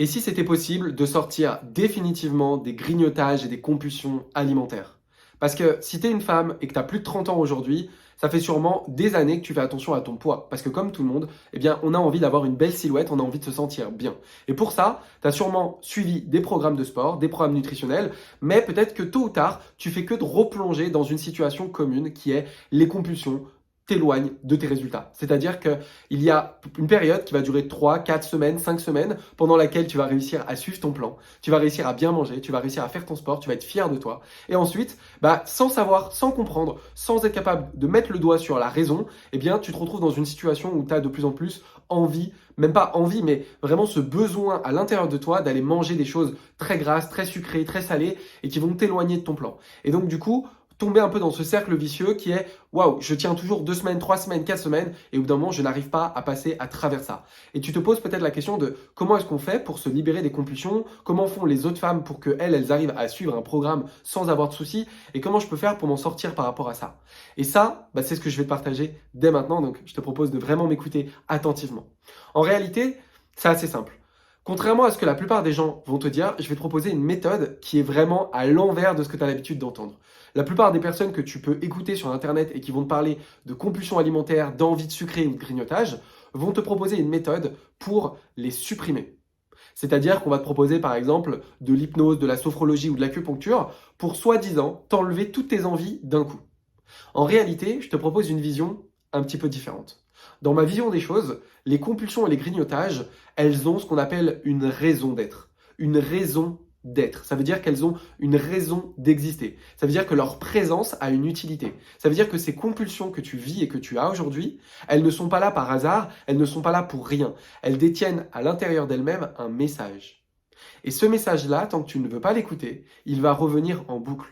Et si c'était possible de sortir définitivement des grignotages et des compulsions alimentaires? Parce que si tu es une femme et que tu as plus de 30 ans aujourd'hui, ça fait sûrement des années que tu fais attention à ton poids. Parce que comme tout le monde, eh bien, on a envie d'avoir une belle silhouette, on a envie de se sentir bien. Et pour ça, tu as sûrement suivi des programmes de sport, des programmes nutritionnels, mais peut-être que tôt ou tard, tu fais que de replonger dans une situation commune qui est les compulsions t'éloignent de tes résultats. C'est-à-dire qu'il y a une période qui va durer 3, 4 semaines, 5 semaines, pendant laquelle tu vas réussir à suivre ton plan, tu vas réussir à bien manger, tu vas réussir à faire ton sport, tu vas être fier de toi. Et ensuite, sans savoir, sans comprendre, sans être capable de mettre le doigt sur la raison, eh bien, tu te retrouves dans une situation où tu as de plus en plus envie, même pas envie, mais vraiment ce besoin à l'intérieur de toi d'aller manger des choses très grasses, très sucrées, très salées et qui vont t'éloigner de ton plan. Et donc, du coup, tomber un peu dans ce cercle vicieux qui est waouh, je tiens toujours 2 semaines, 3 semaines, 4 semaines et au bout d'un moment, je n'arrive pas à passer à travers ça. Et tu te poses peut-être la question de comment est-ce qu'on fait pour se libérer des compulsions, comment font les autres femmes pour qu'elles arrivent à suivre un programme sans avoir de soucis et comment je peux faire pour m'en sortir par rapport à ça. Et ça, c'est ce que je vais te partager dès maintenant, donc je te propose de vraiment m'écouter attentivement. En réalité, c'est assez simple. Contrairement à ce que la plupart des gens vont te dire, je vais te proposer une méthode qui est vraiment à l'envers de ce que tu as l'habitude d'entendre. La plupart des personnes que tu peux écouter sur Internet et qui vont te parler de compulsion alimentaire, d'envie de sucrer ou de grignotage, vont te proposer une méthode pour les supprimer. C'est-à-dire qu'on va te proposer par exemple de l'hypnose, de la sophrologie ou de l'acupuncture pour soi-disant t'enlever toutes tes envies d'un coup. En réalité, je te propose une vision un petit peu différente. Dans ma vision des choses, les compulsions et les grignotages, elles ont ce qu'on appelle une raison d'être. Une raison d'être. Ça veut dire qu'elles ont une raison d'exister. Ça veut dire que leur présence a une utilité. Ça veut dire que ces compulsions que tu vis et que tu as aujourd'hui, elles ne sont pas là par hasard, elles ne sont pas là pour rien. Elles détiennent à l'intérieur d'elles-mêmes un message. Et ce message-là, tant que tu ne veux pas l'écouter, il va revenir en boucle.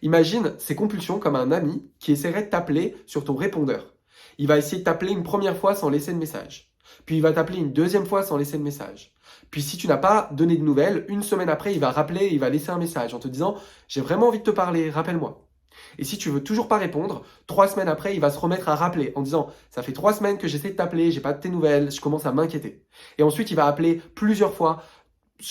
Imagine ces compulsions comme un ami qui essaierait de t'appeler sur ton répondeur. Il va essayer de t'appeler une première fois sans laisser de message. Puis il va t'appeler une deuxième fois sans laisser de message. Puis si tu n'as pas donné de nouvelles, une semaine après, il va rappeler et il va laisser un message en te disant « J'ai vraiment envie de te parler, rappelle-moi ». Et si tu veux toujours pas répondre, 3 semaines après, il va se remettre à rappeler en disant « Ça fait 3 semaines que j'essaie de t'appeler, j'ai pas de tes nouvelles, je commence à m'inquiéter ». Et ensuite, il va appeler plusieurs fois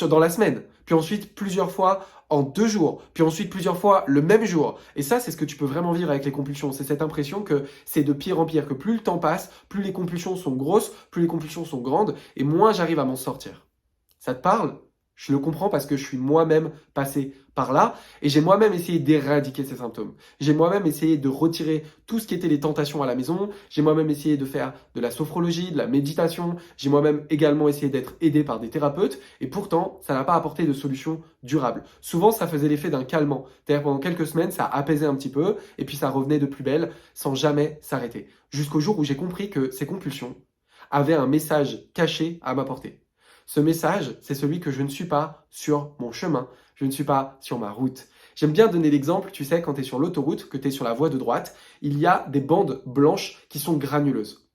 dans la semaine, puis ensuite plusieurs fois en 2 jours, puis ensuite plusieurs fois le même jour. Et ça, c'est ce que tu peux vraiment vivre avec les compulsions. C'est cette impression que c'est de pire en pire, que plus le temps passe, plus les compulsions sont grosses, plus les compulsions sont grandes, et moins j'arrive à m'en sortir. Ça te parle? Je le comprends parce que je suis moi-même passé par là et j'ai moi-même essayé d'éradiquer ces symptômes. J'ai moi-même essayé de retirer tout ce qui était les tentations à la maison. J'ai moi-même essayé de faire de la sophrologie, de la méditation. J'ai moi-même également essayé d'être aidé par des thérapeutes et pourtant, ça n'a pas apporté de solution durable. Souvent, ça faisait l'effet d'un calmant. C'est-à-dire pendant quelques semaines, ça apaisait un petit peu et puis ça revenait de plus belle sans jamais s'arrêter. Jusqu'au jour où j'ai compris que ces compulsions avaient un message caché à m'apporter. Ce message, c'est celui que je ne suis pas sur mon chemin, je ne suis pas sur ma route. J'aime bien donner l'exemple, tu sais, quand tu es sur l'autoroute, que tu es sur la voie de droite, il y a des bandes blanches qui sont granuleuses.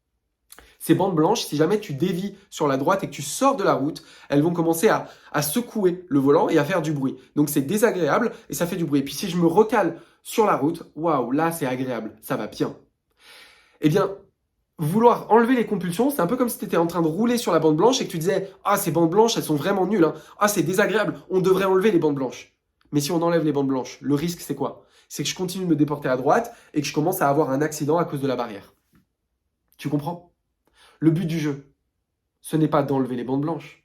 Ces bandes blanches, si jamais tu dévies sur la droite et que tu sors de la route, elles vont commencer à secouer le volant et à faire du bruit. Donc c'est désagréable et ça fait du bruit. Et puis si je me recale sur la route, waouh, là c'est agréable, ça va bien. Eh bien, vouloir enlever les compulsions, c'est un peu comme si tu étais en train de rouler sur la bande blanche et que tu disais « Ah, ces bandes blanches, elles sont vraiment nulles. Hein. Ah, c'est désagréable. On devrait enlever les bandes blanches. » Mais si on enlève les bandes blanches, le risque, c'est quoi? C'est que je continue de me déporter à droite et que je commence à avoir un accident à cause de la barrière. Tu comprends? Le but du jeu, ce n'est pas d'enlever les bandes blanches.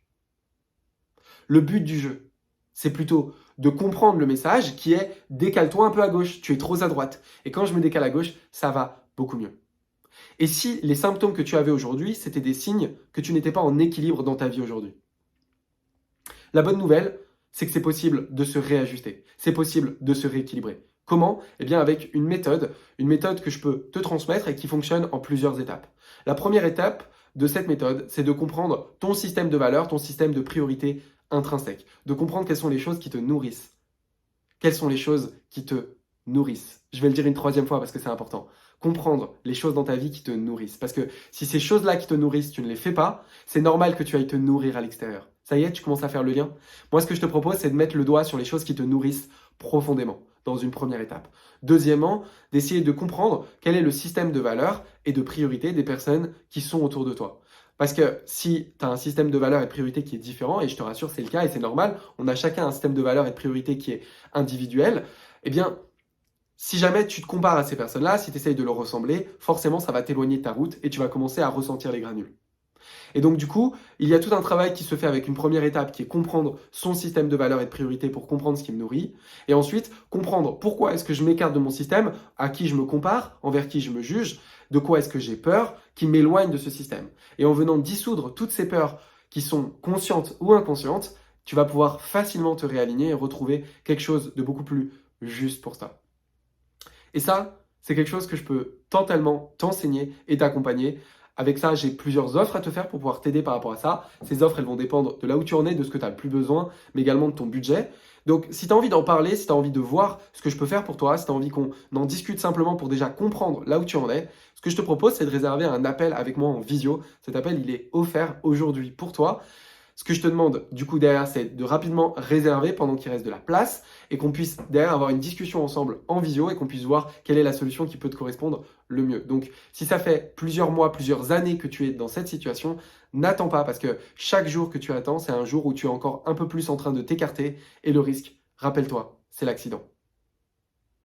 Le but du jeu, c'est plutôt de comprendre le message qui est « Décale-toi un peu à gauche, tu es trop à droite. » Et quand je me décale à gauche, ça va beaucoup mieux. Et si les symptômes que tu avais aujourd'hui, c'était des signes que tu n'étais pas en équilibre dans ta vie aujourd'hui? La bonne nouvelle, c'est que c'est possible de se réajuster. C'est possible de se rééquilibrer. Comment? Eh bien avec une méthode que je peux te transmettre et qui fonctionne en plusieurs étapes. La première étape de cette méthode, c'est de comprendre ton système de valeurs, ton système de priorités intrinsèques. De comprendre quelles sont les choses qui te nourrissent. Quelles sont les choses qui te nourrissent? Je vais le dire une troisième fois parce que c'est important. Comprendre les choses dans ta vie qui te nourrissent. Parce que si ces choses-là qui te nourrissent, tu ne les fais pas, c'est normal que tu ailles te nourrir à l'extérieur. Ça y est, tu commences à faire le lien? Moi, ce que je te propose, c'est de mettre le doigt sur les choses qui te nourrissent profondément, dans une première étape. Deuxièmement, d'essayer de comprendre quel est le système de valeurs et de priorités des personnes qui sont autour de toi. Parce que si tu as un système de valeurs et de priorités qui est différent, et je te rassure, c'est le cas et c'est normal, on a chacun un système de valeurs et de priorités qui est individuel, eh bien, si jamais tu te compares à ces personnes-là, si tu essayes de leur ressembler, forcément, ça va t'éloigner de ta route et tu vas commencer à ressentir les granules. Et donc, du coup, il y a tout un travail qui se fait avec une première étape qui est comprendre son système de valeurs et de priorités pour comprendre ce qui me nourrit. Et ensuite, comprendre pourquoi est-ce que je m'écarte de mon système, à qui je me compare, envers qui je me juge, de quoi est-ce que j'ai peur, qui m'éloigne de ce système. Et en venant dissoudre toutes ces peurs qui sont conscientes ou inconscientes, tu vas pouvoir facilement te réaligner et retrouver quelque chose de beaucoup plus juste pour ça. Et ça, c'est quelque chose que je peux totalement t'enseigner et t'accompagner. Avec ça, j'ai plusieurs offres à te faire pour pouvoir t'aider par rapport à ça. Ces offres, elles vont dépendre de là où tu en es, de ce que tu as le plus besoin, mais également de ton budget. Donc, si tu as envie d'en parler, si tu as envie de voir ce que je peux faire pour toi, si tu as envie qu'on en discute simplement pour déjà comprendre là où tu en es, ce que je te propose, c'est de réserver un appel avec moi en visio. Cet appel, il est offert aujourd'hui pour toi. Ce que je te demande du coup derrière, c'est de rapidement réserver pendant qu'il reste de la place et qu'on puisse derrière avoir une discussion ensemble en visio et qu'on puisse voir quelle est la solution qui peut te correspondre le mieux. Donc, si ça fait plusieurs mois, plusieurs années que tu es dans cette situation, n'attends pas parce que chaque jour que tu attends, c'est un jour où tu es encore un peu plus en train de t'écarter et le risque, rappelle-toi, c'est l'accident.